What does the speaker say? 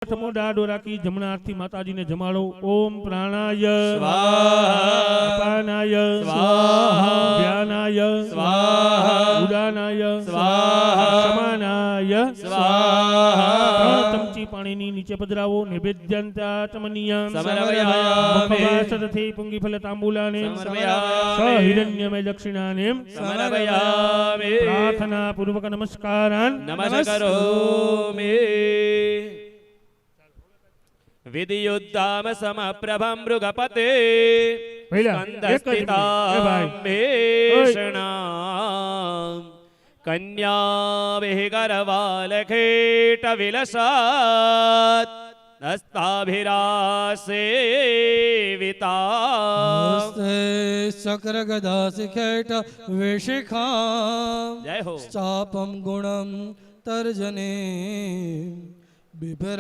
प्रथमो डाडो राखी जमना आरती माताजी ने जमाड़ो। ओम प्राणाय स्वाहा अपानाय स्वाहा व्यानाय स्वाहा उदानाय स्वाहा समानाय स्वाहा। चमची पानी नी नीचे पधरावो। निवेद्यंताचमनीय समर्पयामि मुखवासरथे पुंगिफल तांबूलाने समर्पयामि सहिरण्यमय दक्षिणाने समर्पयामि प्रार्थना पूर्वक नमस्कारान् नमस्करोमि। विधियुद्धाम समप्रभं मृगपते स्कन्दस्थिताम्बेषणाम् कन्याभिः करवालखेटविलसात् नस्ताभिरासेविता चक्रगदाशिखेट विशिखां जय हो चापं गुणं तर्जने बिभरा